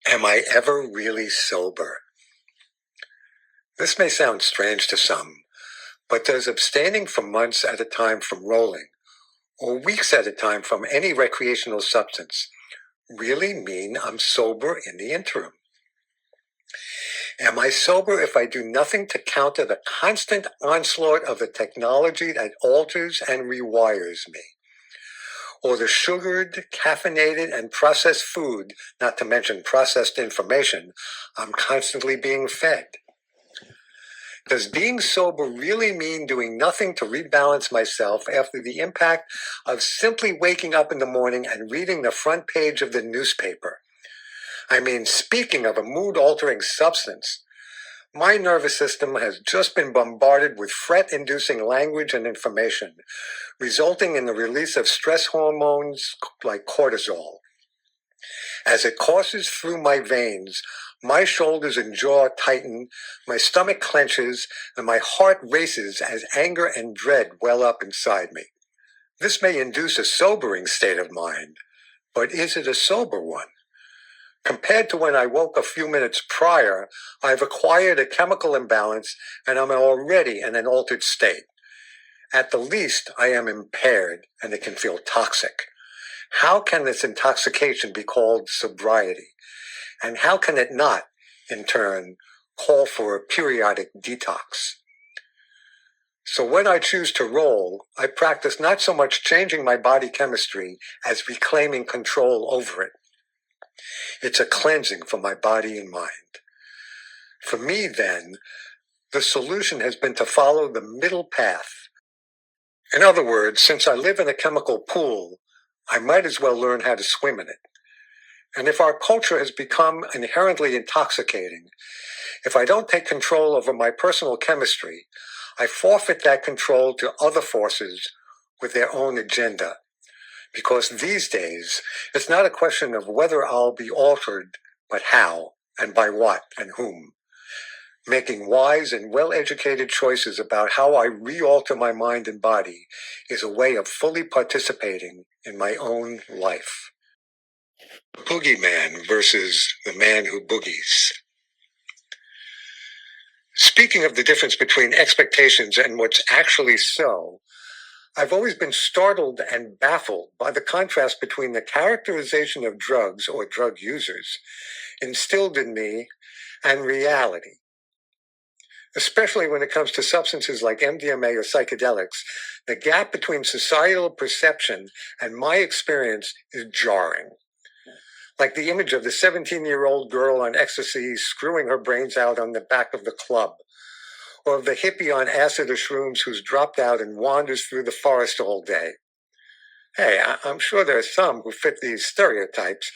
Am I ever really sober? This may sound strange to some, but does abstaining for months at a time from rolling, or weeks at a time from any recreational substance, really mean I'm sober in the interim? Am I sober if I do nothing to counter the constant onslaught of the technology that alters and rewires me? Or the sugared, caffeinated, and processed food, not to mention processed information, I'm constantly being fed? Does being sober really mean doing nothing to rebalance myself after the impact of simply waking up in the morning and reading the front page of the newspaper? I mean, speaking of a mood-altering substance, my nervous system has just been bombarded with fret-inducing language and information, resulting in the release of stress hormones like cortisol. As it courses through my veins, my shoulders and jaw tighten, my stomach clenches, and my heart races as anger and dread well up inside me. This may induce a sobering state of mind, but is it a sober one? Compared to when I woke a few minutes prior, I've acquired a chemical imbalance and I'm already in an altered state. At the least, I am impaired and it can feel toxic. How can this intoxication be called sobriety? And how can it not, in turn, call for a periodic detox? So when I choose to roll, I practice not so much changing my body chemistry as reclaiming control over it. It's a cleansing for my body and mind. For me, then, the solution has been to follow the middle path. In other words, since I live in a chemical pool, I might as well learn how to swim in it. And if our culture has become inherently intoxicating, if I don't take control over my personal chemistry, I forfeit that control to other forces with their own agenda. Because these days, it's not a question of whether I'll be altered, but how, and by what, and whom. Making wise and well-educated choices about how I re-alter my mind and body is a way of fully participating in my own life. The boogeyman versus the man who boogies. Speaking of the difference between expectations and what's actually so, I've always been startled and baffled by the contrast between the characterization of drugs or drug users instilled in me and reality. Especially when it comes to substances like MDMA or psychedelics, the gap between societal perception and my experience is jarring. Like the image of the 17-year-old girl on ecstasy screwing her brains out on the back of the club, or of the hippie on acid or shrooms who's dropped out and wanders through the forest all day. Hey, I'm sure there are some who fit these stereotypes.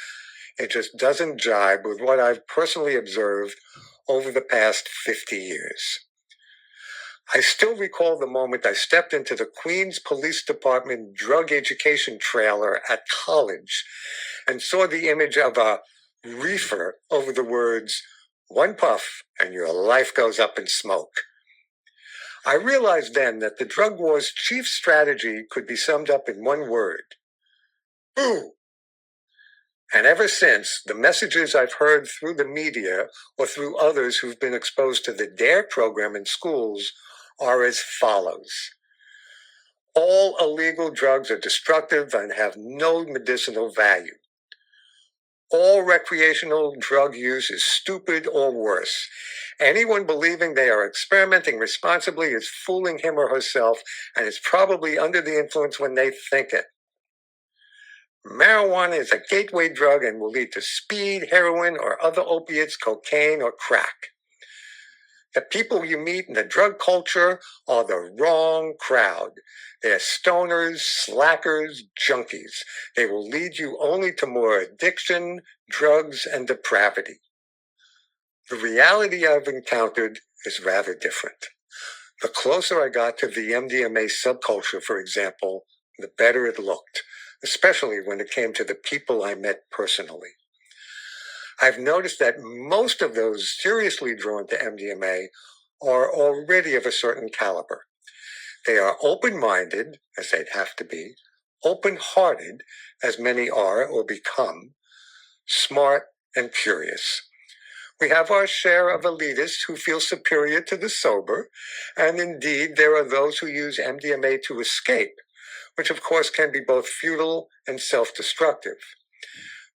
It just doesn't jibe with what I've personally observed over the past 50 years. I still recall the moment I stepped into the Queens Police Department drug education trailer at college and saw the image of a reefer over the words, "One puff and your life goes up in smoke." I realized then that the drug war's chief strategy could be summed up in one word: boo. And ever since, the messages I've heard through the media or through others who've been exposed to the DARE program in schools are as follows. All illegal drugs are destructive and have no medicinal value. All recreational drug use is stupid or worse. Anyone believing they are experimenting responsibly is fooling him or herself and is probably under the influence when they think it. Marijuana is a gateway drug and will lead to speed, heroin, or other opiates, cocaine, or crack. The people you meet in the drug culture are the wrong crowd. They're stoners, slackers, junkies. They will lead you only to more addiction, drugs, and depravity. The reality I've encountered is rather different. The closer I got to the MDMA subculture, for example, the better it looked, especially when it came to the people I met personally. I've noticed that most of those seriously drawn to MDMA are already of a certain caliber. They are open-minded, as they'd have to be, open-hearted, as many are or become, smart, and curious. We have our share of elitists who feel superior to the sober, and indeed there are those who use MDMA to escape, which of course can be both futile and self-destructive.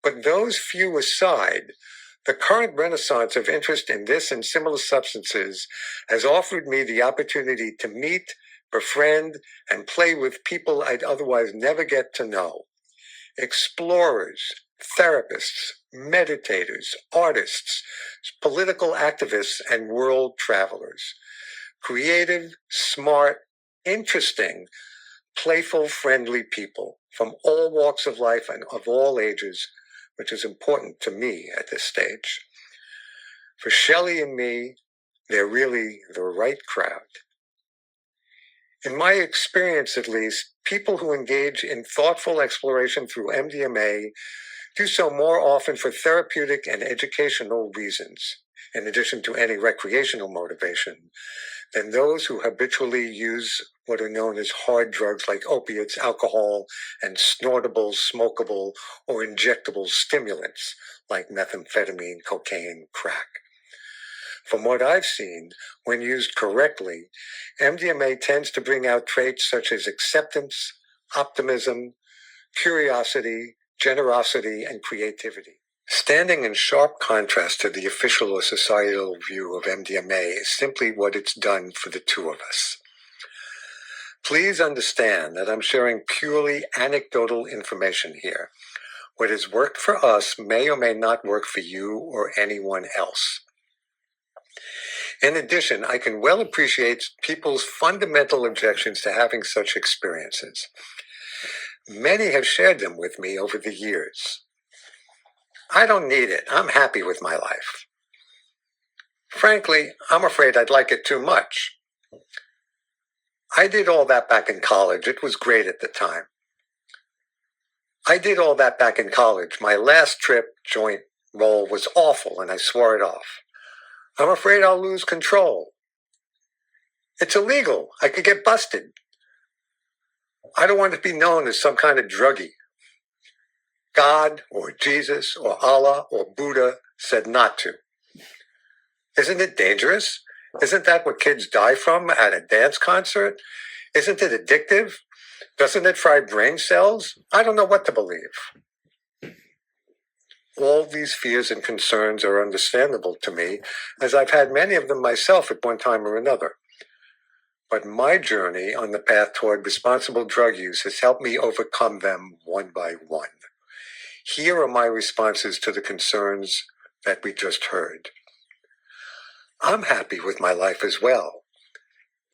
But those few aside, the current renaissance of interest in this and similar substances has offered me the opportunity to meet, befriend, and play with people I'd otherwise never get to know. Explorers, therapists, meditators, artists, political activists, and world travelers. Creative, smart, interesting, playful, friendly people from all walks of life and of all ages, which is important to me at this stage. For Shelley and me, they're really the right crowd. In my experience, at least, people who engage in thoughtful exploration through MDMA do so more often for therapeutic and educational reasons, in addition to any recreational motivation, than those who habitually use what are known as hard drugs like opiates, alcohol, and snortable, smokable, or injectable stimulants like methamphetamine, cocaine, crack. From what I've seen, when used correctly, MDMA tends to bring out traits such as acceptance, optimism, curiosity, generosity, and creativity. Standing in sharp contrast to the official or societal view of MDMA is simply what it's done for the two of us. Please understand that I'm sharing purely anecdotal information here. What has worked for us may or may not work for you or anyone else. In addition, I can well appreciate people's fundamental objections to having such experiences. Many have shared them with me over the years. I don't need it. I'm happy with my life. Frankly, I'm afraid I'd like it too much. I did all that back in college. It was great at the time. I did all that back in college. My last trip joint roll was awful and I swore it off. I'm afraid I'll lose control. It's illegal. I could get busted. I don't want to be known as some kind of druggie. God or Jesus or Allah or Buddha said not to. Isn't it dangerous? Isn't that what kids die from at a dance concert? Isn't it addictive? Doesn't it fry brain cells? I don't know what to believe. All these fears and concerns are understandable to me, as I've had many of them myself at one time or another. But my journey on the path toward responsible drug use has helped me overcome them one by one. Here are my responses to the concerns that we just heard. I'm happy with my life as well.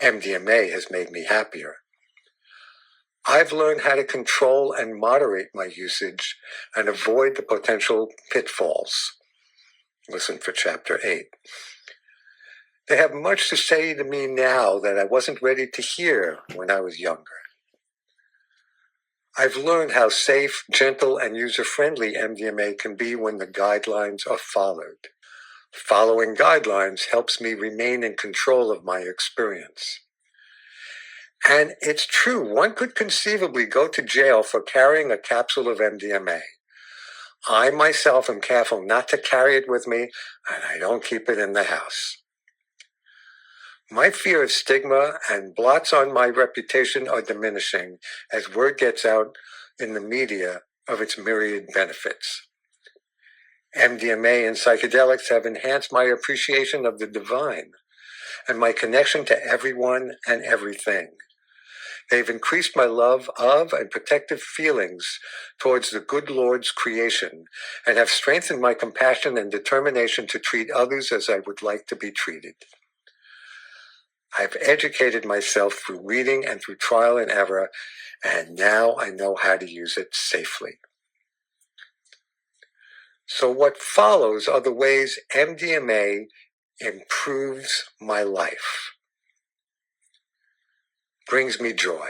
MDMA has made me happier. I've learned how to control and moderate my usage and avoid the potential pitfalls. Listen for Chapter 8. They have much to say to me now that I wasn't ready to hear when I was younger. I've learned how safe, gentle, and user-friendly MDMA can be when the guidelines are followed. Following guidelines helps me remain in control of my experience. And it's true, one could conceivably go to jail for carrying a capsule of MDMA. I myself am careful not to carry it with me, and I don't keep it in the house. My fear of stigma and blots on my reputation are diminishing as word gets out in the media of its myriad benefits. MDMA and psychedelics have enhanced my appreciation of the divine and my connection to everyone and everything. They've increased my love of and protective feelings towards the good Lord's creation and have strengthened my compassion and determination to treat others as I would like to be treated. I've educated myself through reading and through trial and error, and now I know how to use it safely. So what follows are the ways MDMA improves my life. Brings me joy.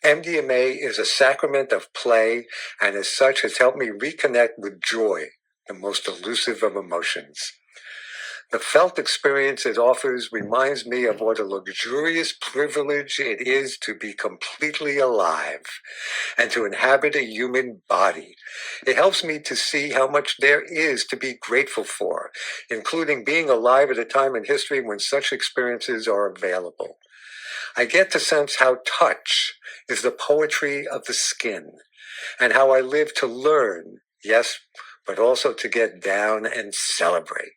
MDMA is a sacrament of play, and as such has helped me reconnect with joy, the most elusive of emotions. The felt experience it offers reminds me of what a luxurious privilege it is to be completely alive and to inhabit a human body. It helps me to see how much there is to be grateful for, including being alive at a time in history when such experiences are available. I get to sense how touch is the poetry of the skin, and how I live to learn, yes, but also to get down and celebrate.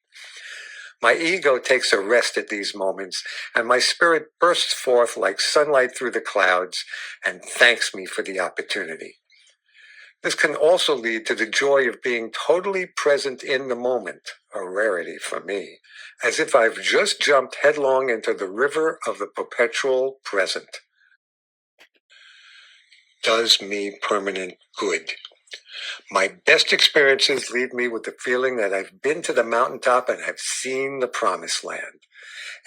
My ego takes a rest at these moments, and my spirit bursts forth like sunlight through the clouds and thanks me for the opportunity. This can also lead to the joy of being totally present in the moment, a rarity for me, as if I've just jumped headlong into the river of the perpetual present. Does me permanent good. My best experiences leave me with the feeling that I've been to the mountaintop and have seen the promised land.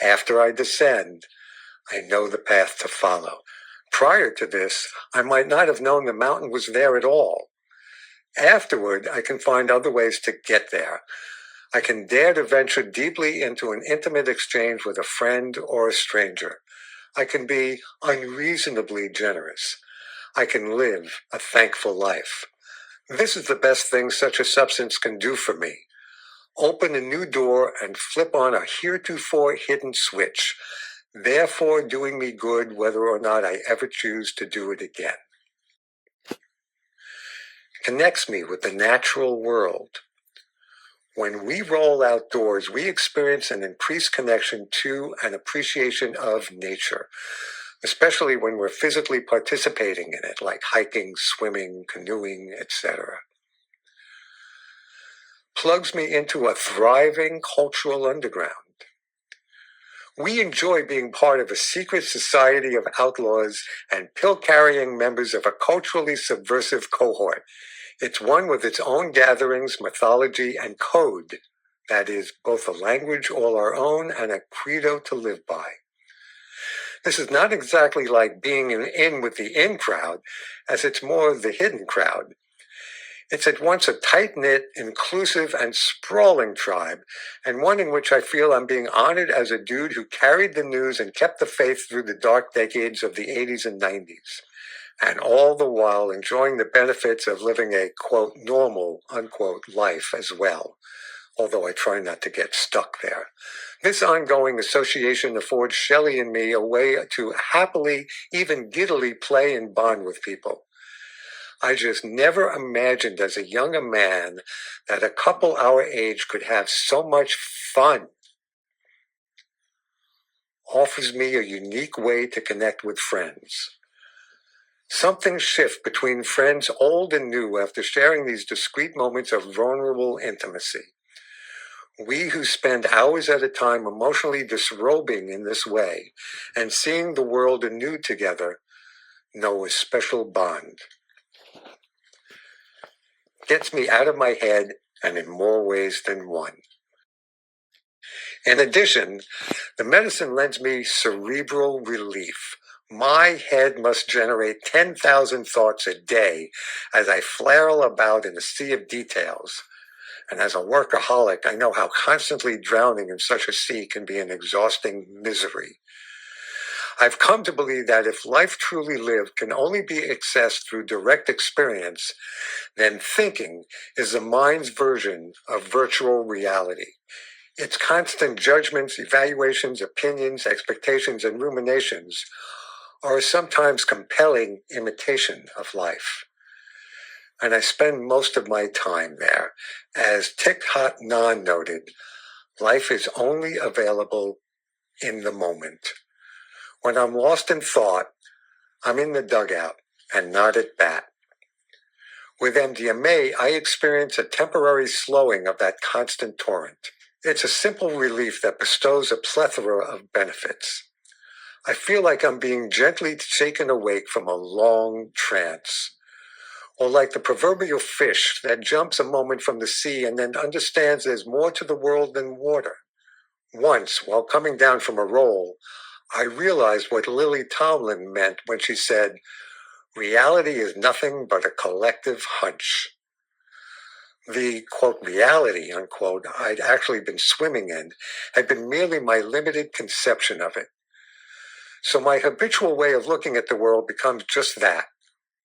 After I descend, I know the path to follow. Prior to this, I might not have known the mountain was there at all. Afterward, I can find other ways to get there. I can dare to venture deeply into an intimate exchange with a friend or a stranger. I can be unreasonably generous. I can live a thankful life. This is the best thing such a substance can do for me. Open a new door and flip on a heretofore hidden switch, therefore doing me good whether or not I ever choose to do it again. Connects me with the natural world. When we roll outdoors, we experience an increased connection to and appreciation of nature, especially when we're physically participating in it, like hiking, swimming, canoeing, etc. Plugs me into a thriving cultural underground. We enjoy being part of a secret society of outlaws and pill-carrying members of a culturally subversive cohort. It's one with its own gatherings, mythology, and code. That is, both a language all our own and a credo to live by. This is not exactly like being in with the in crowd, as it's more of the hidden crowd. It's at once a tight-knit, inclusive, and sprawling tribe, and one in which I feel I'm being honored as a dude who carried the news and kept the faith through the dark decades of the 80s and 90s, and all the while enjoying the benefits of living a, quote, normal, unquote, life as well, although I try not to get stuck there. This ongoing association affords Shelley and me a way to happily, even giddily play and bond with people. I just never imagined as a younger man that a couple our age could have so much fun. Offers me a unique way to connect with friends. Something shifts between friends old and new after sharing these discrete moments of vulnerable intimacy. We who spend hours at a time emotionally disrobing in this way and seeing the world anew together know a special bond. Gets me out of my head and in more ways than one. In addition, the medicine lends me cerebral relief. My head must generate 10,000 thoughts a day as I flail about in a sea of details. And as a workaholic, I know how constantly drowning in such a sea can be an exhausting misery. I've come to believe that if life truly lived can only be accessed through direct experience, then thinking is the mind's version of virtual reality. Its constant judgments, evaluations, opinions, expectations, and ruminations are a sometimes compelling imitation of life. And I spend most of my time there. As Thich Nhat Hanh noted, life is only available in the moment. When I'm lost in thought, I'm in the dugout and not at bat. With MDMA, I experience a temporary slowing of that constant torrent. It's a simple relief that bestows a plethora of benefits. I feel like I'm being gently shaken awake from a long trance, or like the proverbial fish that jumps a moment from the sea and then understands there's more to the world than water. Once, while coming down from a roll, I realized what Lily Tomlin meant when she said, "Reality is nothing but a collective hunch." The, quote, reality, unquote, I'd actually been swimming in had been merely my limited conception of it. So my habitual way of looking at the world becomes just that,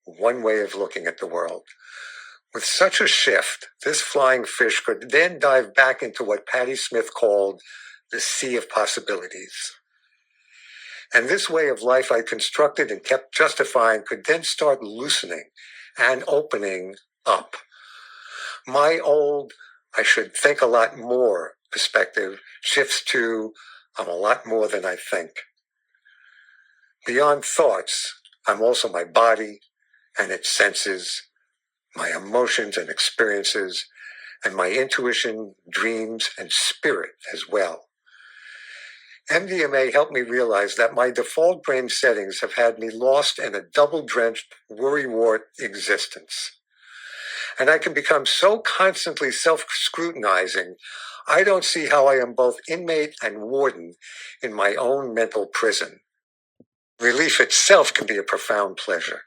one way of looking at the world. With such a shift, this flying fish could then dive back into what Patti Smith called the sea of possibilities. And this way of life I constructed and kept justifying could then start loosening and opening up. My old, I should think a lot more perspective shifts to, I'm a lot more than I think. Beyond thoughts, I'm also my body and its senses, my emotions and experiences, and my intuition, dreams, and spirit as well. MDMA helped me realize that my default brain settings have had me lost in a double-drenched, worry-wart existence. And I can become so constantly self-scrutinizing, I don't see how I am both inmate and warden in my own mental prison. Relief itself can be a profound pleasure.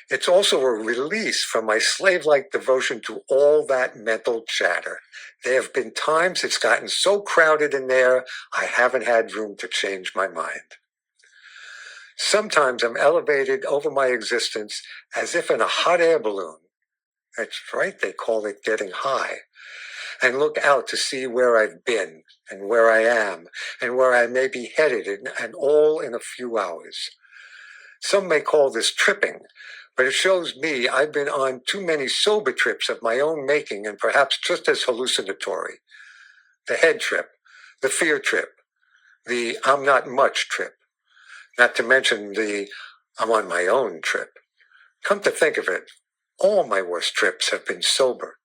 It's also a release from my slave-like devotion to all that mental chatter. There have been times it's gotten so crowded in there, I haven't had room to change my mind. Sometimes I'm elevated over my existence as if in a hot air balloon. That's right, they call it getting high. And look out to see where I've been and where I am and where I may be headed, and all in a few hours. Some may call this tripping, but it shows me I've been on too many sober trips of my own making and perhaps just as hallucinatory. The head trip, the fear trip, the I'm not much trip, not to mention the I'm on my own trip. Come to think of it, all my worst trips have been sober.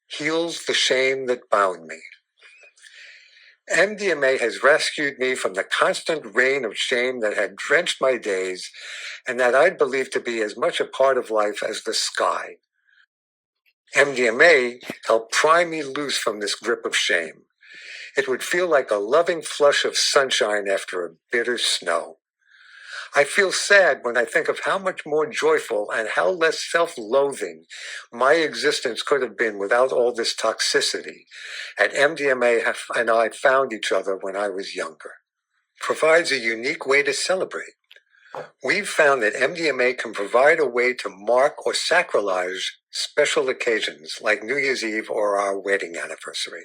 Heals the shame that bound me. MDMA has rescued me from the constant rain of shame that had drenched my days and that I'd believed to be as much a part of life as the sky. MDMA helped pry me loose from this grip of shame. It would feel like a loving flush of sunshine after a bitter snow. I feel sad when I think of how much more joyful and how less self-loathing my existence could have been without all this toxicity. And MDMA and I found each other when I was younger. Provides a unique way to celebrate. We've found that MDMA can provide a way to mark or sacralize special occasions like New Year's Eve or our wedding anniversary.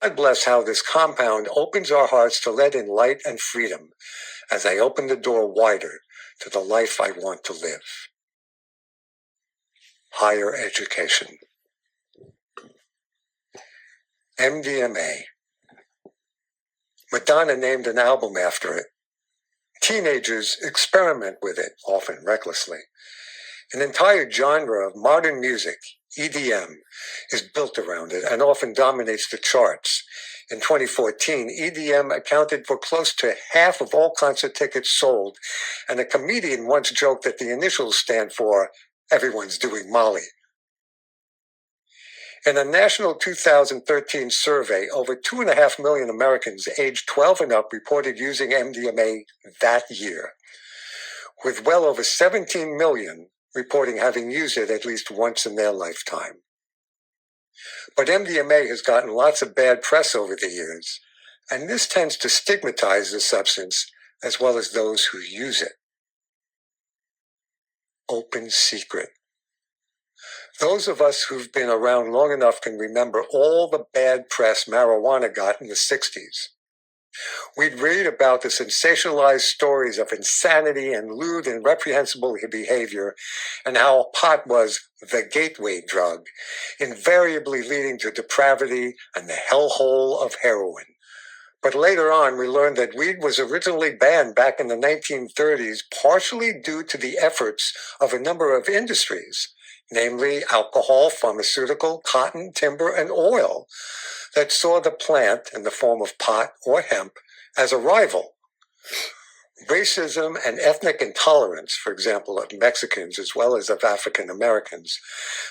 God bless how this compound opens our hearts to let in light and freedom as I open the door wider to the life I want to live. Higher education. MDMA. Madonna named an album after it. Teenagers experiment with it, often recklessly. An entire genre of modern music, EDM, is built around it and often dominates the charts. In 2014, EDM accounted for close to half of all concert tickets sold, and a comedian once joked that the initials stand for everyone's doing Molly. In a national 2013 survey, over 2.5 million Americans aged 12 and up reported using MDMA that year, with well over 17 million reporting having used it at least once in their lifetime. But MDMA has gotten lots of bad press over the years, and this tends to stigmatize the substance as well as those who use it. Open secret. Those of us who've been around long enough can remember all the bad press marijuana got in the 60s. We'd read about the sensationalized stories of insanity and lewd and reprehensible behavior, and how pot was the gateway drug, invariably leading to depravity and the hellhole of heroin. But later on, we learned that weed was originally banned back in the 1930s, partially due to the efforts of a number of industries, namely alcohol, pharmaceutical, cotton, timber, and oil, that saw the plant in the form of pot or hemp as a rival. Racism and ethnic intolerance, for example, of Mexicans as well as of African Americans,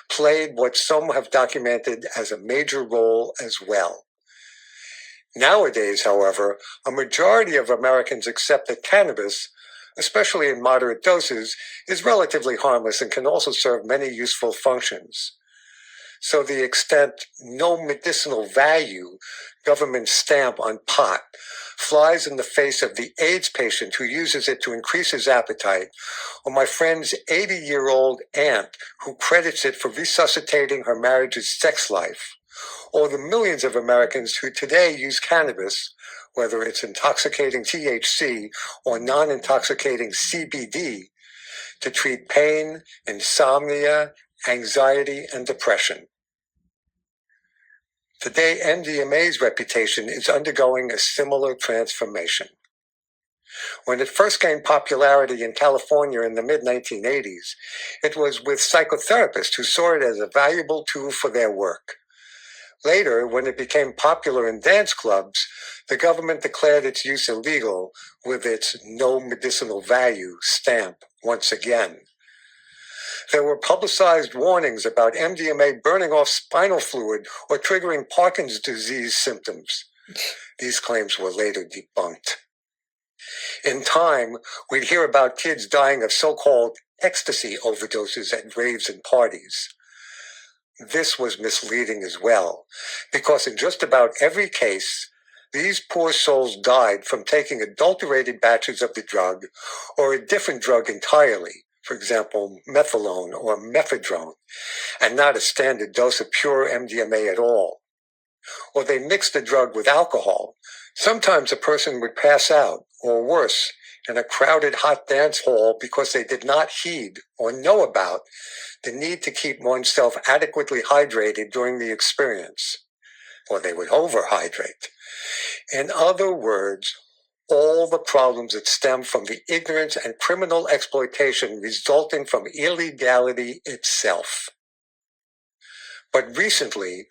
played what some have documented as a major role as well. Nowadays, however, a majority of Americans accept that cannabis, especially in moderate doses, is relatively harmless and can also serve many useful functions. So the extent no medicinal value government stamp on pot flies in the face of the AIDS patient who uses it to increase his appetite, or my friend's 80-year-old aunt who credits it for resuscitating her marriage's sex life, or the millions of Americans who today use cannabis, whether it's intoxicating THC or non-intoxicating CBD, to treat pain, insomnia, anxiety, and depression. Today, MDMA's reputation is undergoing a similar transformation. When it first gained popularity in California in the mid-1980s, it was with psychotherapists who saw it as a valuable tool for their work. Later, when it became popular in dance clubs, the government declared its use illegal with its no medicinal value stamp once again. There were publicized warnings about MDMA burning off spinal fluid or triggering Parkinson's disease symptoms. These claims were later debunked. In time, we'd hear about kids dying of so-called ecstasy overdoses at raves and parties. This was misleading as well, because in just about every case, these poor souls died from taking adulterated batches of the drug or a different drug entirely, for example, methadone or mephedrone, and not a standard dose of pure MDMA at all. Or they mixed the drug with alcohol. Sometimes a person would pass out, or worse, in a crowded hot dance hall because they did not heed or know about the need to keep oneself adequately hydrated during the experience. Or they would overhydrate. In other words, all the problems that stem from the ignorance and criminal exploitation resulting from illegality itself. But recently,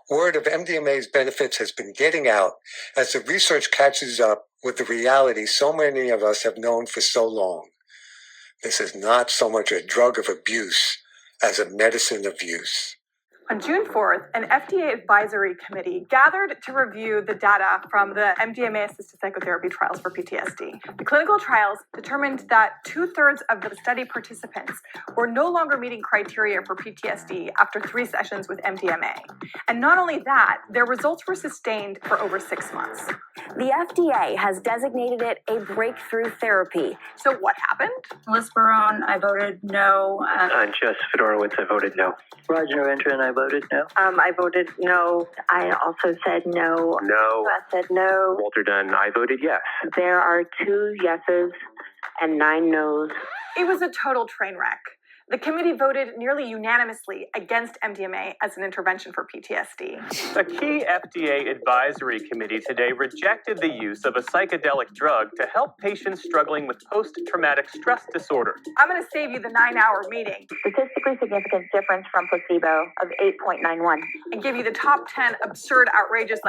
word of MDMA's benefits has been getting out as the research catches up with the reality so many of us have known for so long. This is not so much a drug of abuse as a medicine of use. On June 4th, an FDA advisory committee gathered to review the data from the MDMA-assisted psychotherapy trials for PTSD. The clinical trials determined that 2/3 of the study participants were no longer meeting criteria for PTSD after 3 sessions with MDMA. And not only that, their results were sustained for over 6 months. The FDA has designated it a breakthrough therapy. So what happened? Liz Barone, I voted no. Jess Fedorowicz, I voted no. Roger Narendran, I voted no. I voted no. I also said no. No. I said no. Walter Dunn, I voted yes. There are 2 yeses and 9 noes. It was a total train wreck. The committee voted nearly unanimously against MDMA as an intervention for PTSD. A key FDA advisory committee today rejected the use of a psychedelic drug to help patients struggling with post-traumatic stress disorder. I'm going to save you the 9-hour meeting Statistically significant difference from placebo of 8.91. and give you the top 10 absurd, outrageous,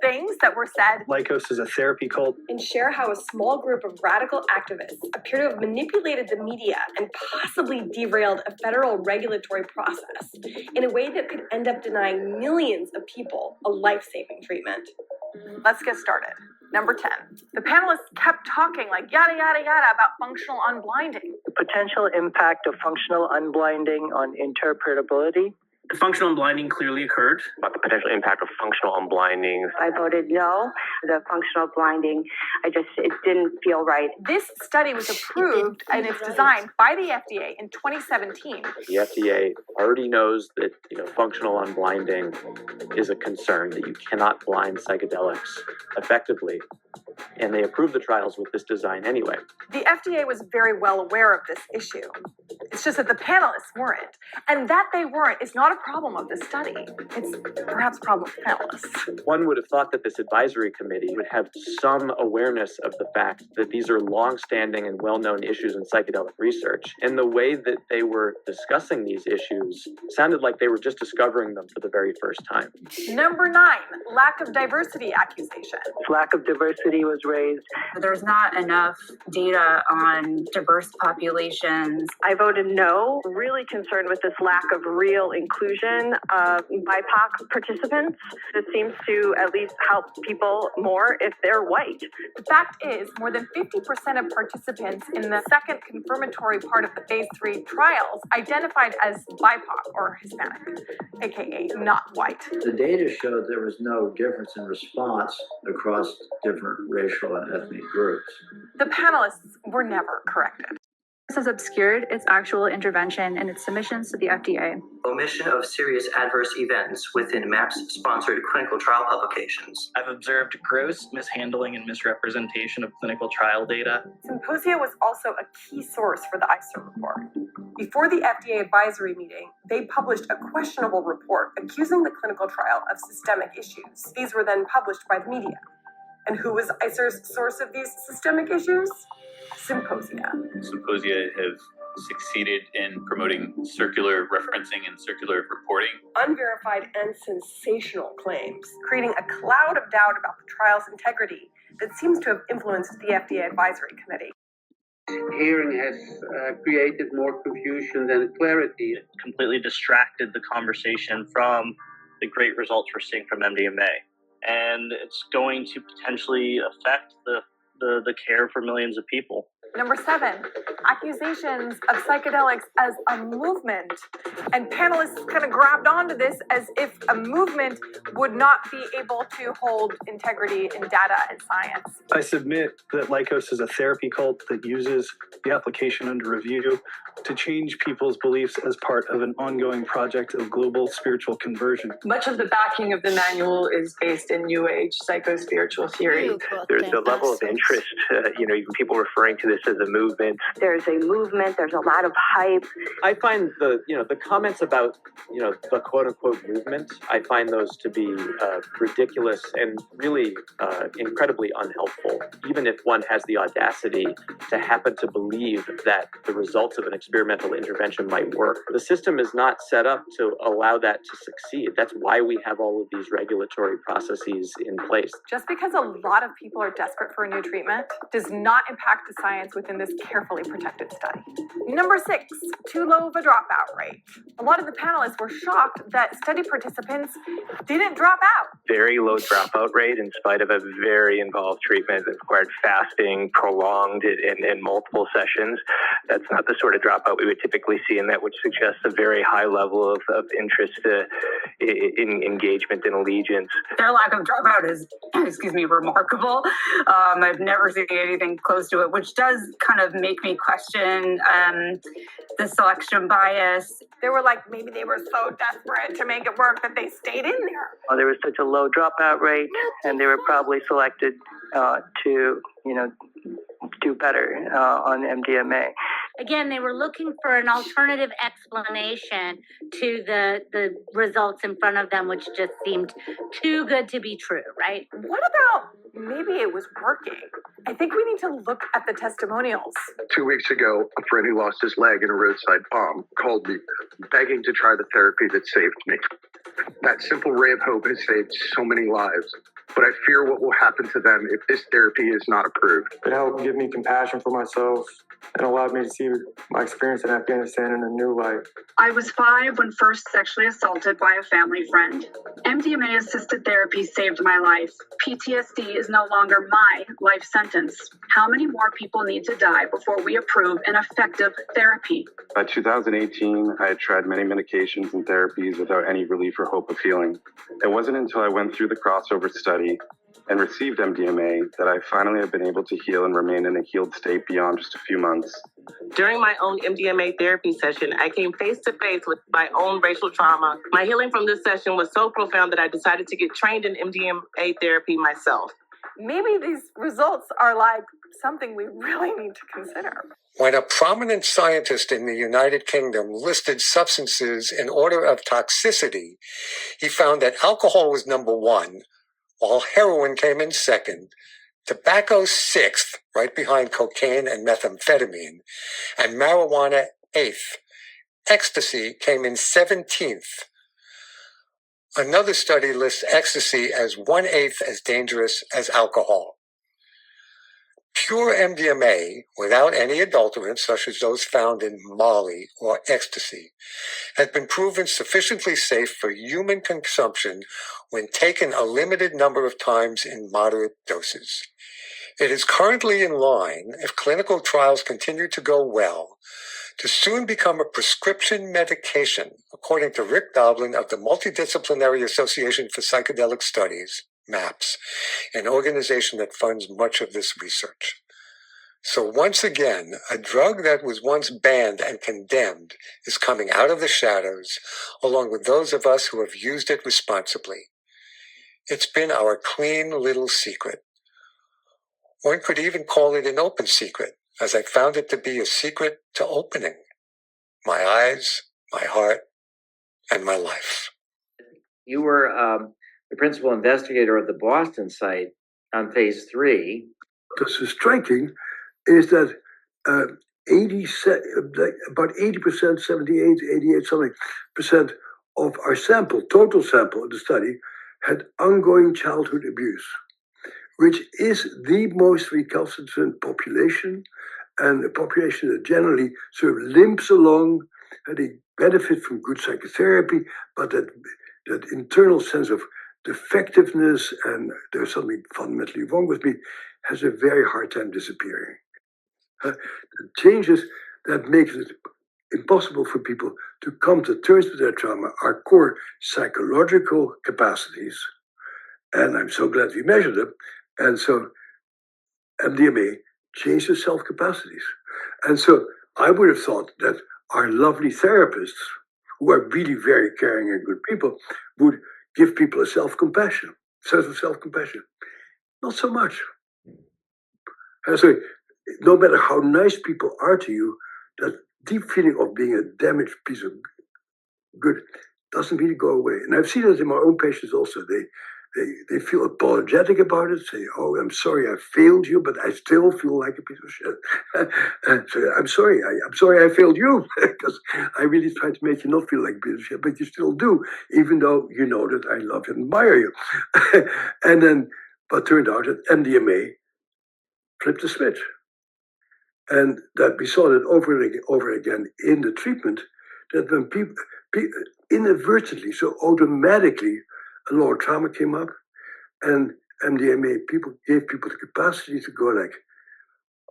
things that were said. Lycos is a therapy cult. And share how a small group of radical activists appear to have manipulated the media and possibly derailed a federal regulatory process in a way that could end up denying millions of people a life-saving treatment. Let's get started. Number 10. The panelists kept talking like yada, yada, yada about functional unblinding. The potential impact of functional unblinding on interpretability. The functional unblinding clearly occurred. About the potential impact of functional unblinding. I voted no. The functional blinding, it didn't feel right. This study was approved in its design by the FDA in 2017. The FDA already knows that functional unblinding is a concern, that you cannot blind psychedelics effectively. And they approved the trials with this design anyway. The FDA was very well aware of this issue. It's just that the panelists weren't. And that they weren't is not a problem of this study. It's perhaps a problem of panelists. One would have thought that this advisory committee would have some awareness of the fact that these are long-standing and well-known issues in psychedelic research. And the way that they were discussing these issues sounded like they were just discovering them for the very first time. Number 9, lack of diversity accusation. Lack of diversity was raised. There's not enough data on diverse populations. I voted no. Really concerned with this lack of real inclusion of BIPOC participants. It seems to at least help people more if they're white. The fact is, more than 50% of participants in the second confirmatory part of the phase 3 trials identified as BIPOC or Hispanic, aka not white. The data showed there was no difference in response across different racial and ethnic groups. The panelists were never corrected. This has obscured its actual intervention in its submissions to the FDA. Omission of serious adverse events within MAPS-sponsored clinical trial publications. I've observed gross mishandling and misrepresentation of clinical trial data. Symposia was also a key source for the ICER report. Before the FDA advisory meeting, they published a questionable report accusing the clinical trial of systemic issues. These were then published by the media. And who was ICER's source of these systemic issues? Symposia. Symposia have succeeded in promoting circular referencing and circular reporting. Unverified and sensational claims, creating a cloud of doubt about the trial's integrity that seems to have influenced the FDA advisory committee. Hearing has created more confusion than clarity. It completely distracted the conversation from the great results we're seeing from MDMA. And it's going to potentially affect the care for millions of people. Number 7, accusations of psychedelics as a movement. And panelists kind of grabbed onto this as if a movement would not be able to hold integrity in data and science. I submit that Lycos is a therapy cult that uses the application under review to change people's beliefs as part of an ongoing project of global spiritual conversion. Much of the backing of the manual is based in New Age psycho-spiritual theory. There's a level of interest, even people referring to this as a movement. There's a movement, there's a lot of hype. I find the comments about, the quote unquote movement, I find those to be ridiculous and really incredibly unhelpful. Even if one has the audacity to happen to believe that the results of an experimental intervention might work, the system is not set up to allow that to succeed. That's why we have all of these regulatory processes in place. Just because a lot of people are desperate for a new treatment does not impact the science within this carefully protected study. Number 6, too low of a dropout rate. A lot of the panelists were shocked that study participants didn't drop out. Very low dropout rate in spite of a very involved treatment that required fasting, prolonged in multiple sessions. That's not the sort of dropout we would typically see, and that would suggest a very high level of interest in engagement and allegiance. Their lack of dropout is, remarkable. I've never seen anything close to it, which does kind of make me question the selection bias. They were like, maybe they were so desperate to make it work that they stayed in there. There was such a low dropout rate, and they were probably selected to, do better on MDMA. Again, they were looking for an alternative explanation to the results in front of them, which just seemed too good to be true, right? What about maybe it was working? I think we need to look at the testimonials. 2 weeks ago, a friend who lost his leg in a roadside bomb called me, begging to try the therapy that saved me. That simple ray of hope has saved so many lives, but I fear what will happen to them if this therapy is not approved. It helped give me compassion for myself and allowed me to see my experience in Afghanistan in a new light. I was 5 when first sexually assaulted by a family friend. MDMA-assisted therapy saved my life. PTSD is no longer my life sentence. How many more people need to die before we approve an effective therapy? By 2018, I had tried many medications and therapies without any relief or hope of healing. It wasn't until I went through the crossover study and received MDMA that I finally have been able to heal and remain in a healed state beyond just a few months. During my own MDMA therapy session, I came face to face with my own racial trauma. My healing from this session was so profound that I decided to get trained in MDMA therapy myself. Maybe these results are like something we really need to consider. When a prominent scientist in the United Kingdom listed substances in order of toxicity, he found that alcohol was number 1, while heroin came in 2nd, tobacco 6th, right behind cocaine and methamphetamine, and marijuana 8th. Ecstasy came in 17th. Another study lists ecstasy as 1/8 as dangerous as alcohol. Pure MDMA, without any adulterants such as those found in Molly or ecstasy, has been proven sufficiently safe for human consumption when taken a limited number of times in moderate doses. It is currently in line, if clinical trials continue to go well, to soon become a prescription medication, according to Rick Doblin of the Multidisciplinary Association for Psychedelic Studies, MAPS, an organization that funds much of this research. So once again, a drug that was once banned and condemned is coming out of the shadows, along with those of us who have used it responsibly. It's been our clean little secret. One could even call it an open secret, as I found it to be a secret to opening my eyes, my heart, and my life. You were the principal investigator of the Boston site on phase 3. What's striking is that about 80%, 78, 88 something percent of our sample, total sample of the study, had ongoing childhood abuse, which is the most recalcitrant population, and a population that generally sort of limps along, and they benefit from good psychotherapy, but that internal sense of defectiveness and there's something fundamentally wrong with me has a very hard time disappearing. The changes that make it impossible for people to come to terms with their trauma are core psychological capacities, and I'm so glad we measured them. And so MDMA changes self-capacities. And so I would have thought that our lovely therapists, who are really very caring and good people, would give people a sense of self-compassion. Not so much. And so no matter how nice people are to you, that deep feeling of being a damaged piece of good doesn't really go away. And I've seen it in my own patients also. They feel apologetic about it, say, oh, I'm sorry I failed you, but I still feel like a piece of shit. And so I'm sorry I failed you, because I really tried to make you not feel like a piece of shit, but you still do, even though you know that I love and admire you. And then, but turned out that MDMA flipped the switch. And that we saw that over and over again in the treatment, that when people inadvertently, so automatically, a lot of trauma came up, and MDMA gave people the capacity to go like,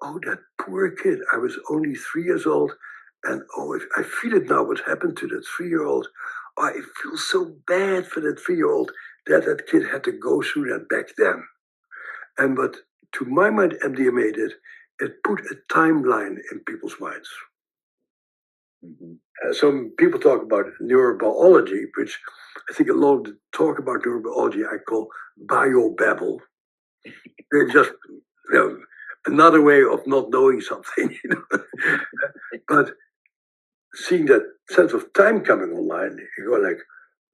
oh, that poor kid, I was only 3 years old, and oh, I feel it now, what happened to that 3-year-old. Oh, I feel so bad for that 3-year-old that kid had to go through that back then. And what, to my mind, MDMA did, it put a timeline in people's minds. Some people talk about neurobiology, which I think a lot of the talk about neurobiology I call biobabble. They're just another way of not knowing something. But seeing that sense of time coming online, you go like,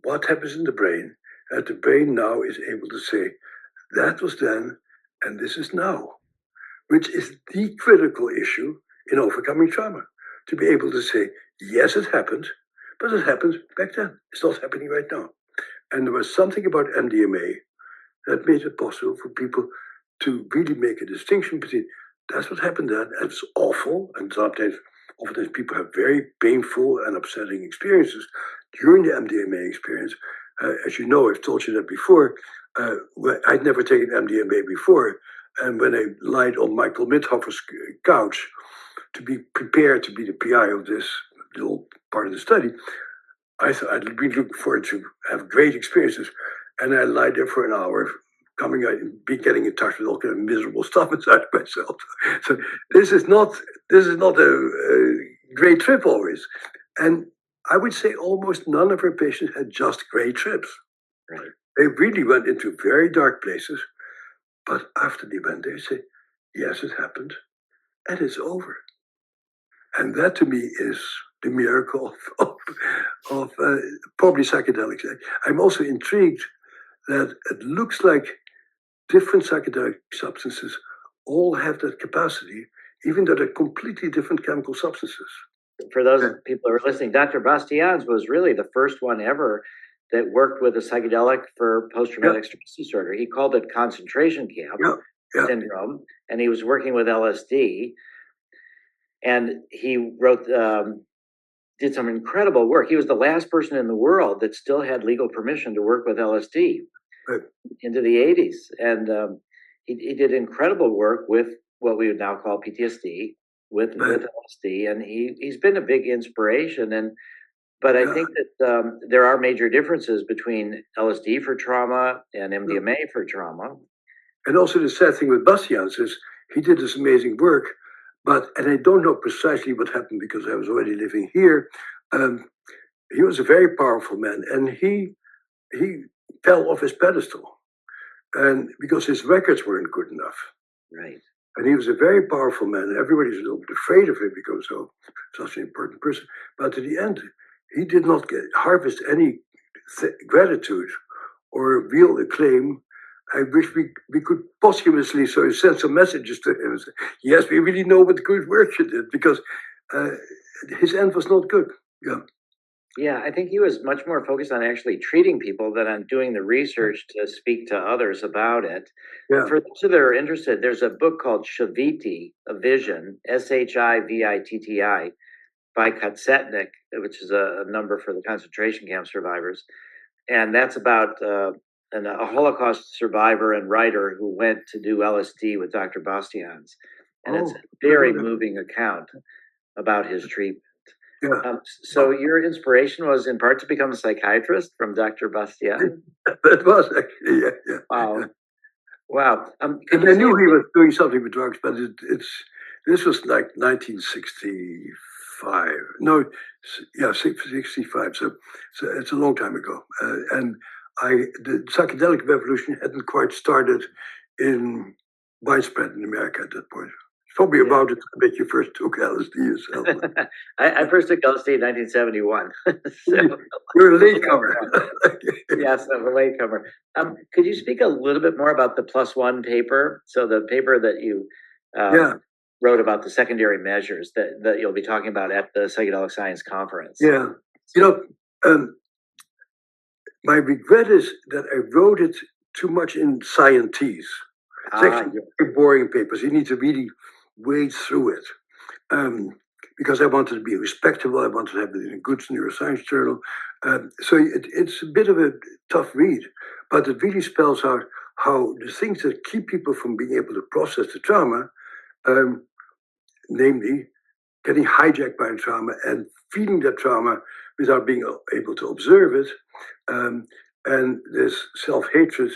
what happens in the brain? And the brain now is able to say, that was then, and this is now, which is the critical issue in overcoming trauma. To be able to say, yes, it happened, but it happened back then. It's not happening right now. And there was something about MDMA that made it possible for people to really make a distinction between that's what happened then, and it's awful, and oftentimes people have very painful and upsetting experiences during the MDMA experience. As you know, I've told you that before, I'd never taken MDMA before, and when I lied on Michael Mithofer's couch to be prepared to be the PI of this little part of the study, I thought I'd been looking forward to have great experiences, and I lied there for an hour, coming out and getting in touch with all kind of miserable stuff inside myself. So this is not a great trip always, and I would say almost none of our patients had just great trips. Right. They really went into very dark places, but after the event, they say, yes, it happened, and it's over. And that to me is the miracle of probably psychedelics. I'm also intrigued that it looks like different psychedelic substances all have that capacity, even though they're completely different chemical substances. For those people who are listening, Dr. Bastians was really the first one ever that worked with a psychedelic for post-traumatic stress disorder. He called it concentration camp. syndrome, and he was working with LSD, and he wrote, did some incredible work. He was the last person in the world that still had legal permission to work with LSD into the 80s, and he did incredible work with what we would now call PTSD with LSD, and he's been a big inspiration. But I think that there are major differences between LSD for trauma and MDMA for trauma. And also the sad thing with Bastiaans is he did this amazing work, and I don't know precisely what happened because I was already living here. He was a very powerful man, and he fell off his pedestal, and because his records weren't good enough. Right. And he was a very powerful man. Everybody's a little bit afraid of him because he's such an important person. But at the end, he did not harvest any gratitude or real acclaim. I wish we could posthumously sort of send some messages to him and say, yes, we really know what good work you did, because his end was not good. Yeah, I think he was much more focused on actually treating people than on doing the research to speak to others about it. Yeah. For those that are interested, there's a book called Shaviti, A Vision, Shivitti, by Katsetnik, which is a number for the concentration camp survivors. And that's about a Holocaust survivor and writer who went to do LSD with Dr. Bastiaans. And it's a very moving account about his treatment. Yeah. So your inspiration was in part to become a psychiatrist from Dr. Bastiaans? That was actually, yeah. Wow. Wow. And I knew he was doing something with drugs, but this was like 1965. No, yeah, 65. So it's a long time ago. And the psychedelic revolution hadn't quite started in widespread in America at that point. Probably about it that you first took LSD yourself. I first took LSD in 1971. So, you're a latecomer. Yes, I'm a latecomer. Could you speak a little bit more about the +1 paper? So the paper that you wrote about the secondary measures that you'll be talking about at the Psychedelic Science Conference. Yeah. My regret is that I wrote it too much in scientese. It's actually very boring papers. You need to really wade through it. Because I wanted to be respectable. I wanted to have it in a good neuroscience journal. So it's a bit of a tough read, but it really spells out how the things that keep people from being able to process the trauma, namely getting hijacked by the trauma and feeling that trauma without being able to observe it, and this self-hatred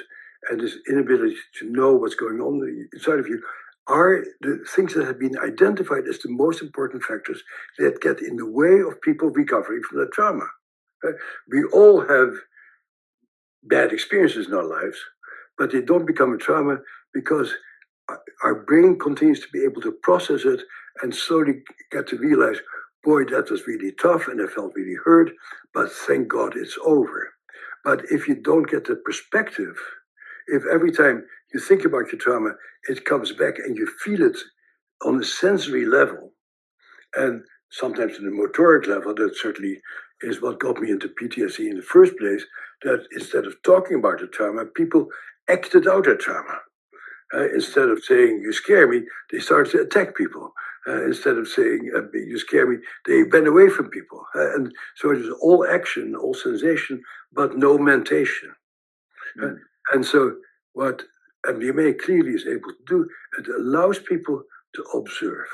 and this inability to know what's going on inside of you, are the things that have been identified as the most important factors that get in the way of people recovering from that trauma. We all have bad experiences in our lives, but they don't become a trauma because our brain continues to be able to process it and slowly get to realize, boy, that was really tough and I felt really hurt, but thank God it's over. But if you don't get the perspective, if every time you think about your trauma, it comes back and you feel it on a sensory level, and sometimes on a motoric level, that certainly is what got me into PTSD in the first place, that instead of talking about the trauma, people acted out their trauma. Instead of saying, you scare me, they started to attack people. Instead of saying, you scare me, they ran away from people. And so it is all action, all sensation, but no mentation. And so what MDMA clearly is able to do, it allows people to observe.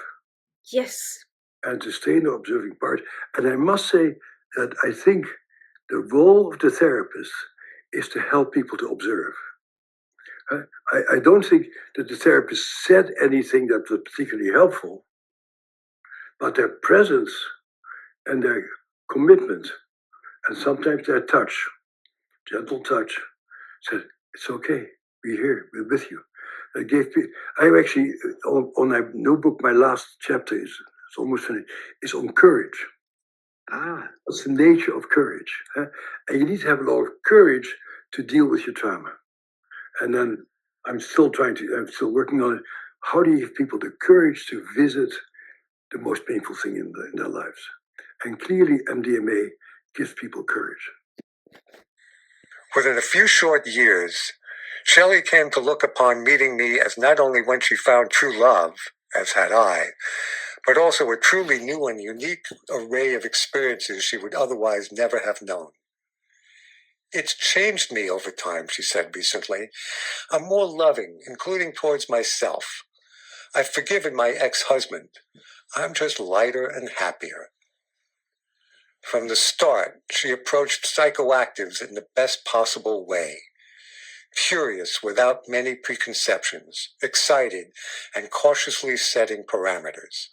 Yes. And to stay in the observing part. And I must say that I think the role of the therapist is to help people to observe. I don't think that the therapist said anything that was particularly helpful, but their presence and their commitment, and sometimes their touch, gentle touch, said, it's okay, we're here, we're with you. I'm actually, on my new book, my last chapter it's almost finished, is on courage. What's the nature of courage? And you need to have a lot of courage to deal with your trauma. And then I'm still working on it. How do you give people the courage to visit the most painful thing in their lives? And clearly MDMA gives people courage. Within a few short years, Shelley came to look upon meeting me as not only when she found true love, as had I, but also a truly new and unique array of experiences she would otherwise never have known. It's changed me over time, she said recently. I'm more loving, including towards myself. I've forgiven my ex-husband. I'm just lighter and happier. From the start, she approached psychoactives in the best possible way. Curious, without many preconceptions, excited, and cautiously setting parameters.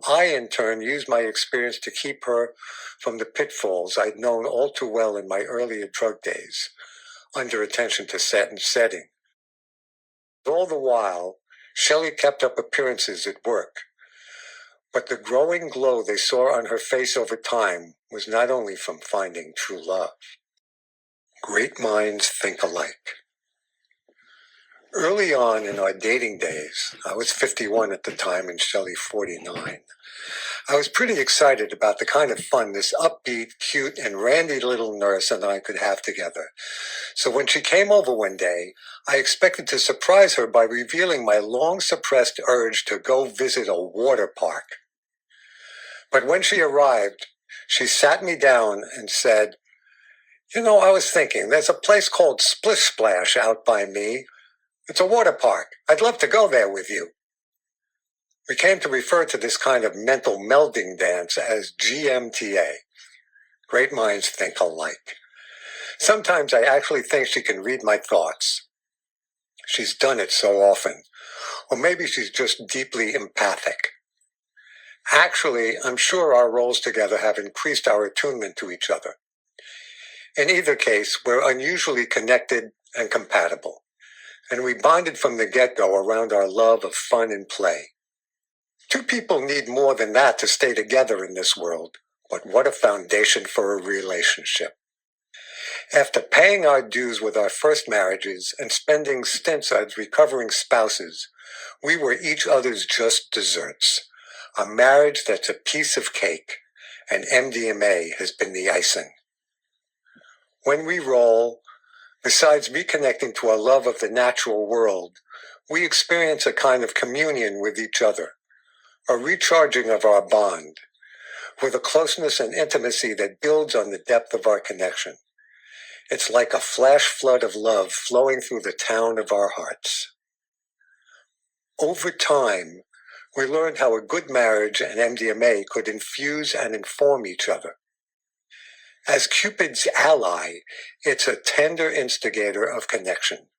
I, in turn, used my experience to keep her from the pitfalls I'd known all too well in my earlier drug days, under attention to set and setting. All the while, Shelley kept up appearances at work, but the growing glow they saw on her face over time was not only from finding true love. Great minds think alike. Early on in our dating days, I was 51 at the time and Shelley 49. I was pretty excited about the kind of fun this upbeat, cute, and randy little nurse and I could have together. So when she came over one day, I expected to surprise her by revealing my long-suppressed urge to go visit a water park. But when she arrived, she sat me down and said, "You know, I was thinking, there's a place called Splish Splash out by me. It's a water park. I'd love to go there with you." We came to refer to this kind of mental melding dance as GMTA. Great minds think alike. Sometimes I actually think she can read my thoughts. She's done it so often. Or maybe she's just deeply empathic. Actually, I'm sure our roles together have increased our attunement to each other. In either case, we're unusually connected and compatible. And we bonded from the get-go around our love of fun and play. Two people need more than that to stay together in this world, but what a foundation for a relationship. After paying our dues with our first marriages and spending stints as recovering spouses, we were each other's just desserts. A marriage that's a piece of cake, and MDMA has been the icing. When we roll, besides reconnecting to our love of the natural world, we experience a kind of communion with each other, a recharging of our bond, with a closeness and intimacy that builds on the depth of our connection. It's like a flash flood of love flowing through the town of our hearts. Over time, we learned how a good marriage and MDMA could infuse and inform each other. As Cupid's ally, it's a tender instigator of connection.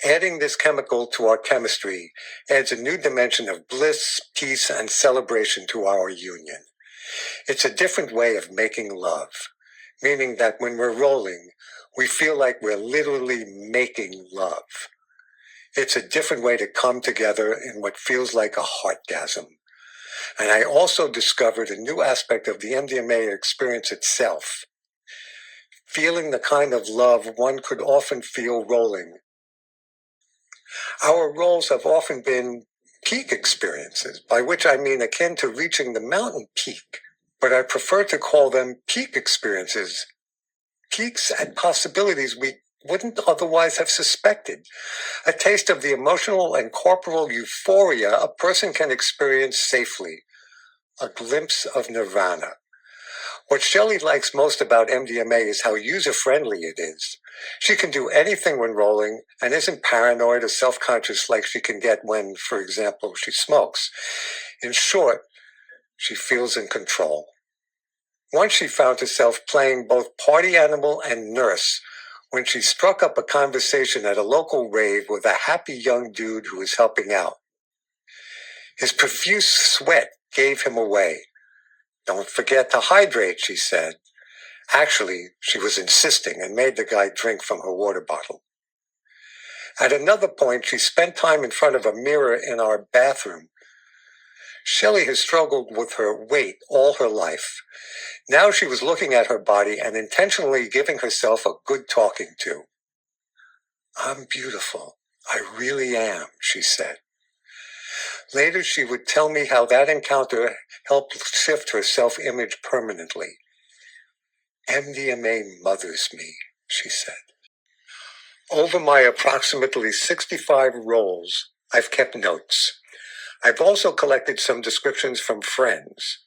Adding this chemical to our chemistry adds a new dimension of bliss, peace, and celebration to our union. It's a different way of making love, meaning that when we're rolling, we feel like we're literally making love. It's a different way to come together in what feels like a heartgasm. And I also discovered a new aspect of the MDMA experience itself. Feeling the kind of love one could often feel rolling. Our rolls have often been peak experiences, by which I mean akin to reaching the mountain peak. But I prefer to call them peak experiences. Peaks at possibilities we wouldn't otherwise have suspected. A taste of the emotional and corporal euphoria a person can experience safely. A glimpse of nirvana. What Shelley likes most about MDMA is how user-friendly it is. She can do anything when rolling and isn't paranoid or self-conscious like she can get when, for example, she smokes. In short, she feels in control. Once she found herself playing both party animal and nurse when she struck up a conversation at a local rave with a happy young dude who was helping out. His profuse sweat gave him away. "Don't forget to hydrate," she said. Actually, she was insisting and made the guy drink from her water bottle. At another point, she spent time in front of a mirror in our bathroom. Shelley has struggled with her weight all her life. Now she was looking at her body and intentionally giving herself a good talking to. "I'm beautiful. I really am," she said. Later, she would tell me how that encounter helped shift her self-image permanently. "MDMA mothers me," she said. Over my approximately 65 roles, I've kept notes. I've also collected some descriptions from friends.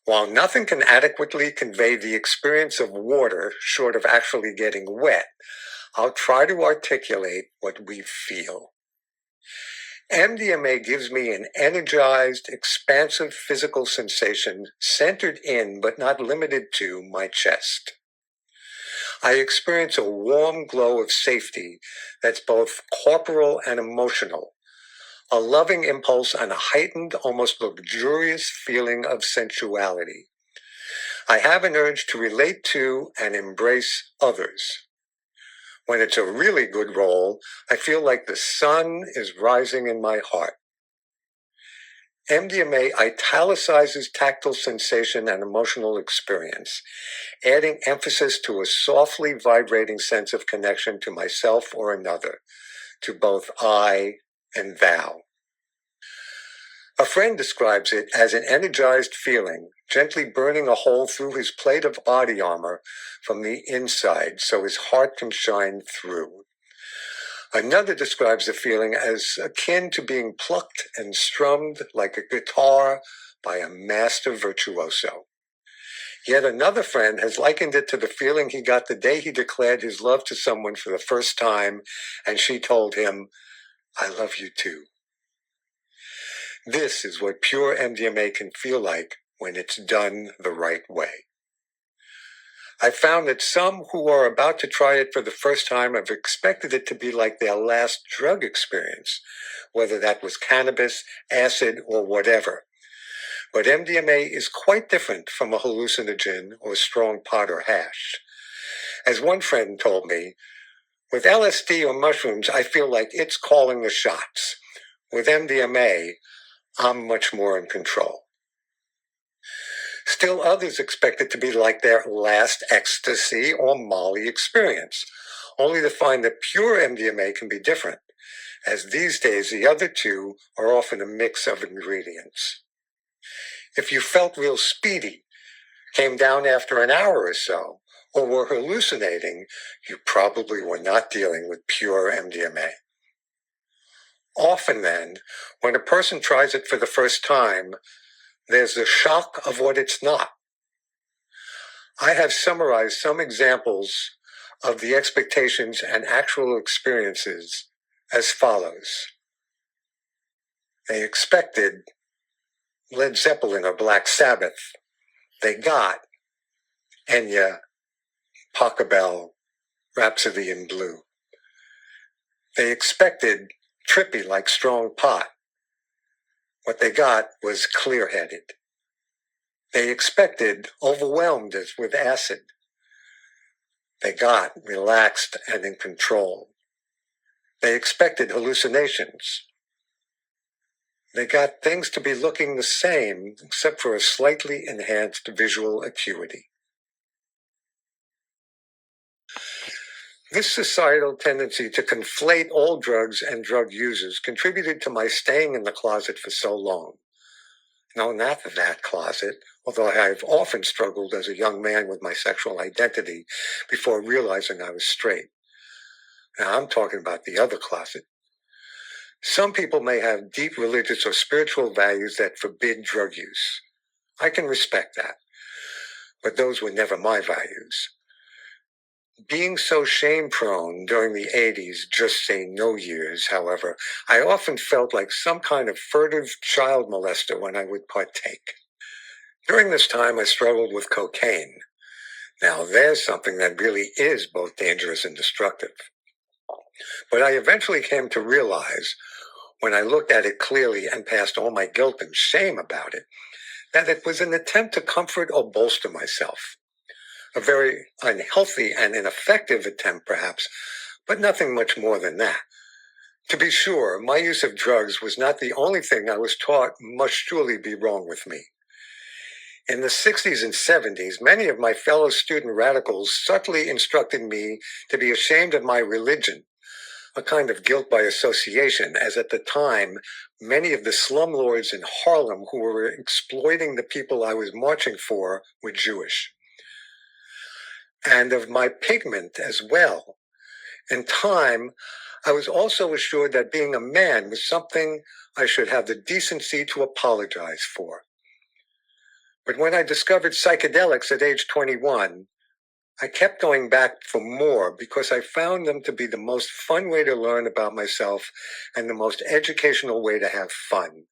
While nothing can adequately convey the experience of water short of actually getting wet, I'll try to articulate what we feel. MDMA gives me an energized, expansive physical sensation centered in, but not limited to, my chest. I experience a warm glow of safety that's both corporal and emotional, a loving impulse and a heightened, almost luxurious feeling of sensuality. I have an urge to relate to and embrace others. When it's a really good role, I feel like the sun is rising in my heart. MDMA italicizes tactile sensation and emotional experience, adding emphasis to a softly vibrating sense of connection to myself or another, to both I and thou. A friend describes it as an energized feeling, gently burning a hole through his plate of body armor from the inside so his heart can shine through. Another describes the feeling as akin to being plucked and strummed like a guitar by a master virtuoso. Yet another friend has likened it to the feeling he got the day he declared his love to someone for the first time, and she told him, "I love you too." This is what pure MDMA can feel like when it's done the right way. I found that some who are about to try it for the first time have expected it to be like their last drug experience, whether that was cannabis, acid, or whatever. But MDMA is quite different from a hallucinogen or strong pot or hash. As one friend told me, with LSD or mushrooms, I feel like it's calling the shots. With MDMA, I'm much more in control. Still others expect it to be like their last ecstasy or Molly experience, only to find that pure MDMA can be different, as these days the other two are often a mix of ingredients. If you felt real speedy, came down after an hour or so, or were hallucinating, you probably were not dealing with pure MDMA. Often then, when a person tries it for the first time, there's the shock of what it's not. I have summarized some examples of the expectations and actual experiences as follows. They expected Led Zeppelin or Black Sabbath. They got Enya, Pachelbel, Rhapsody in Blue. They expected trippy like strong pot. What they got was clear-headed. They expected overwhelmed as with acid. They got relaxed and in control. They expected hallucinations. They got things to be looking the same, except for a slightly enhanced visual acuity. This societal tendency to conflate all drugs and drug users contributed to my staying in the closet for so long. No, not that closet, although I've often struggled as a young man with my sexual identity before realizing I was straight. Now, I'm talking about the other closet. Some people may have deep religious or spiritual values that forbid drug use. I can respect that, but those were never my values. Being so shame-prone during the 80s, just say no years, however, I often felt like some kind of furtive child molester when I would partake. During this time, I struggled with cocaine. Now, there's something that really is both dangerous and destructive. But I eventually came to realize, when I looked at it clearly and past all my guilt and shame about it, that it was an attempt to comfort or bolster myself. A very unhealthy and ineffective attempt, perhaps, but nothing much more than that. To be sure, my use of drugs was not the only thing I was taught must surely be wrong with me. In the 60s and 70s, many of my fellow student radicals subtly instructed me to be ashamed of my religion, a kind of guilt by association, as at the time, many of the slumlords in Harlem who were exploiting the people I was marching for were Jewish. And of my pigment as well, In time, I was also assured that being a man was something I should have the decency to apologize for. But when I discovered psychedelics at age 21, I kept going back for more because I found them to be the most fun way to learn about myself and the most educational way to have fun.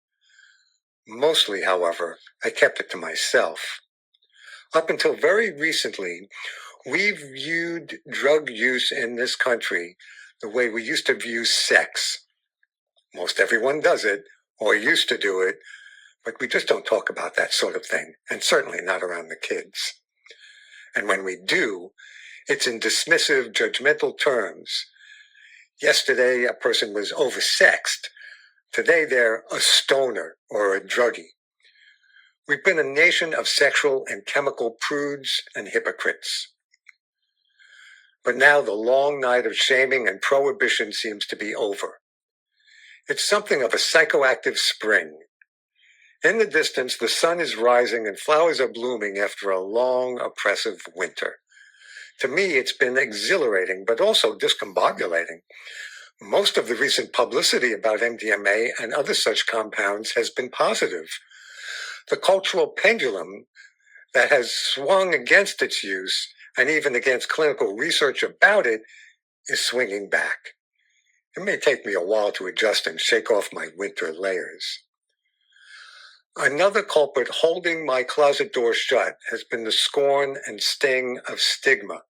Mostly, however, I kept it to myself. Up until very recently, we viewed drug use in this country the way we used to view sex. Most everyone does it, or used to do it, but we just don't talk about that sort of thing, and certainly not around the kids. And when we do, it's in dismissive, judgmental terms. Yesterday, a person was oversexed. Today, they're a stoner or a druggie. We've been a nation of sexual and chemical prudes and hypocrites. But now the long night of shaming and prohibition seems to be over. It's something of a psychoactive spring. In the distance, the sun is rising and flowers are blooming after a long, oppressive winter. To me, it's been exhilarating, but also discombobulating. Most of the recent publicity about MDMA and other such compounds has been positive. The cultural pendulum that has swung against its use and even against clinical research about it is swinging back. It may take me a while to adjust and shake off my winter layers. Another culprit holding my closet door shut has been the scorn and sting of stigma.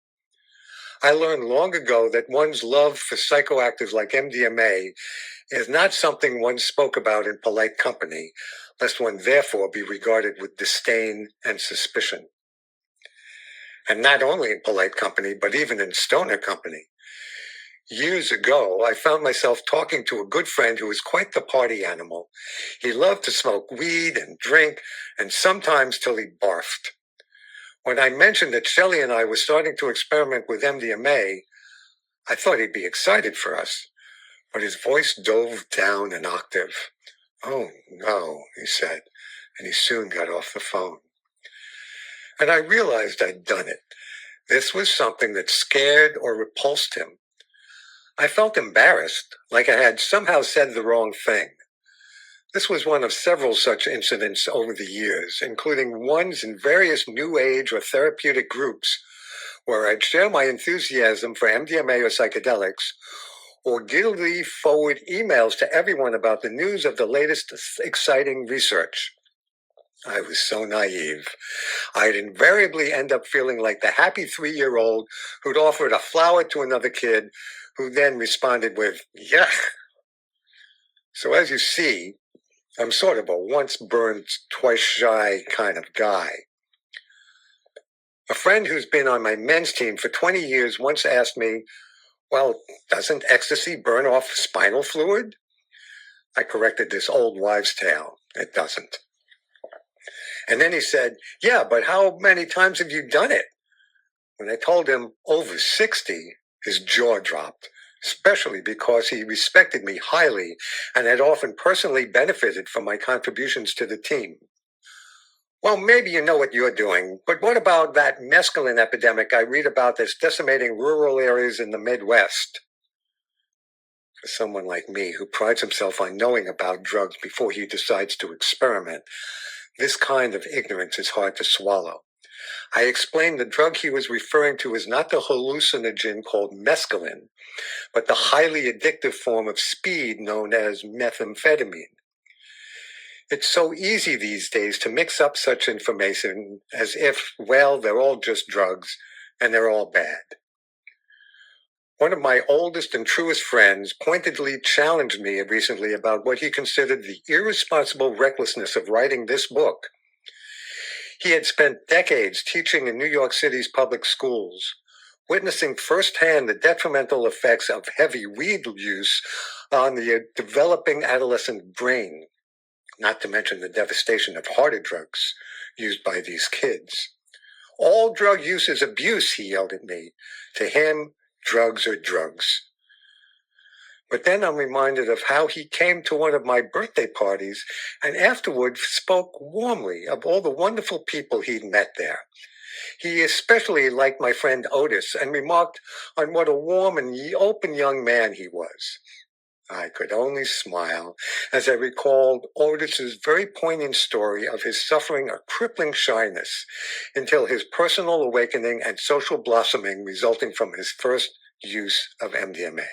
I learned long ago that one's love for psychoactives like MDMA is not something one spoke about in polite company, lest one therefore be regarded with disdain and suspicion. And not only in polite company, but even in stoner company. Years ago, I found myself talking to a good friend who was quite the party animal. He loved to smoke weed and drink, and sometimes till he barfed. When I mentioned that Shelley and I were starting to experiment with MDMA, I thought he'd be excited for us, but his voice dove down an octave. "Oh, no," he said, and he soon got off the phone. And I realized I'd done it. This was something that scared or repulsed him. I felt embarrassed, like I had somehow said the wrong thing. This was one of several such incidents over the years, including ones in various new age or therapeutic groups, where I'd share my enthusiasm for MDMA or psychedelics, or guiltily forward emails to everyone about the news of the latest exciting research. I was so naive. I'd invariably end up feeling like the happy 3-year-old who'd offered a flower to another kid, who then responded with, "Yuck." So as you see, I'm sort of a once burned, twice shy kind of guy. A friend who's been on my men's team for 20 years once asked me, "Well, doesn't ecstasy burn off spinal fluid?" I corrected this old wives' tale. It doesn't. And then he said, "Yeah, but how many times have you done it?" When I told him over 60, his jaw dropped, especially because he respected me highly and had often personally benefited from my contributions to the team. "Well, maybe you know what you're doing, but what about that mescaline epidemic I read about that's decimating rural areas in the Midwest?" For someone like me, who prides himself on knowing about drugs before he decides to experiment, this kind of ignorance is hard to swallow. I explained the drug he was referring to is not the hallucinogen called mescaline, but the highly addictive form of speed known as methamphetamine. It's so easy these days to mix up such information as if, well, they're all just drugs and they're all bad. One of my oldest and truest friends pointedly challenged me recently about what he considered the irresponsible recklessness of writing this book. He had spent decades teaching in New York City's public schools, witnessing firsthand the detrimental effects of heavy weed use on the developing adolescent brain, not to mention the devastation of harder drugs used by these kids. "All drug use is abuse," he yelled at me. To him, drugs are drugs. But then I'm reminded of how he came to one of my birthday parties and afterward spoke warmly of all the wonderful people he'd met there. He especially liked my friend Otis and remarked on what a warm and open young man he was. I could only smile as I recalled Otis's very poignant story of his suffering a crippling shyness until his personal awakening and social blossoming resulting from his first use of MDMA.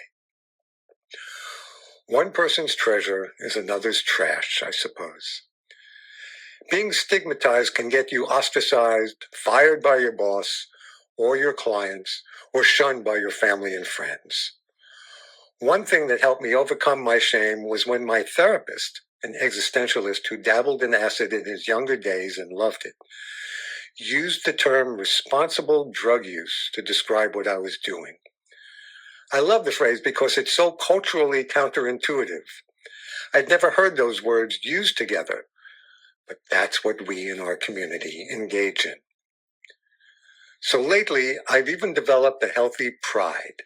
One person's treasure is another's trash, I suppose. Being stigmatized can get you ostracized, fired by your boss or your clients, or shunned by your family and friends. One thing that helped me overcome my shame was when my therapist, an existentialist who dabbled in acid in his younger days and loved it, used the term responsible drug use to describe what I was doing. I love the phrase because it's so culturally counterintuitive. I'd never heard those words used together, but that's what we in our community engage in. So lately, I've even developed a healthy pride,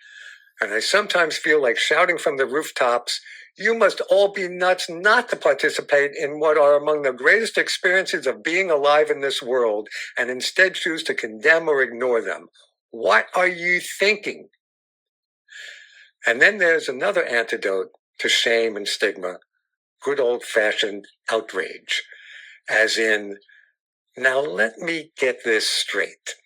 and I sometimes feel like shouting from the rooftops, "You must all be nuts not to participate in what are among the greatest experiences of being alive in this world, and instead choose to condemn or ignore them. What are you thinking?" And then there's another antidote to shame and stigma, good old-fashioned outrage, as in, now let me get this straight.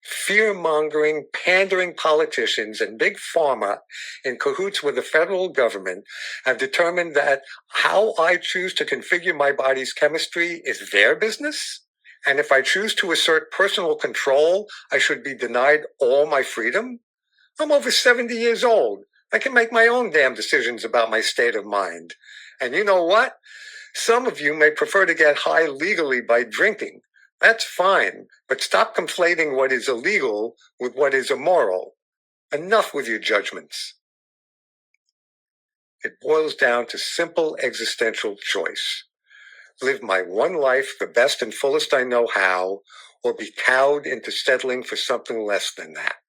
Fear-mongering, pandering politicians and big pharma in cahoots with the federal government have determined that how I choose to configure my body's chemistry is their business? And if I choose to assert personal control, I should be denied all my freedom? I'm over 70 years old. I can make my own damn decisions about my state of mind. And you know what? Some of you may prefer to get high legally by drinking. That's fine, but stop conflating what is illegal with what is immoral. Enough with your judgments. It boils down to simple existential choice. Live my one life the best and fullest I know how, or be cowed into settling for something less than that.